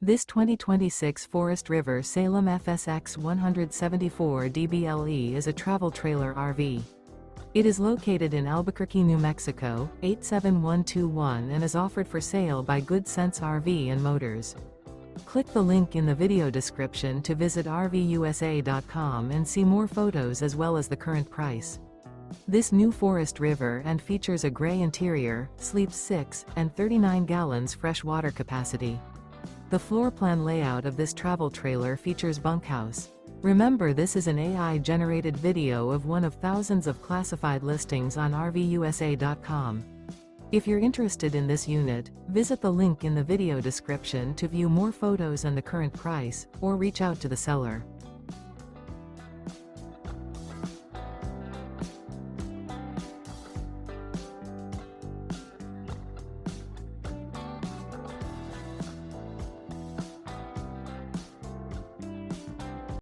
This 2026 Forest River Salem FSX 174 DBLE is a travel trailer RV. It is located in Albuquerque, New Mexico, 87121 and is offered for sale by Good Sense RV and Motors. Click the link in the video description to visit RVUSA.com and see more photos as well as the current price. This new Forest River and features a gray interior, sleeps 6 and 39 gallons fresh water capacity. The floor plan layout of this travel trailer features bunkhouse. Remember, this is an AI-generated video of one of thousands of classified listings on RVUSA.com. If you're interested in this unit, visit the link in the video description to view more photos and the current price, or reach out to the seller.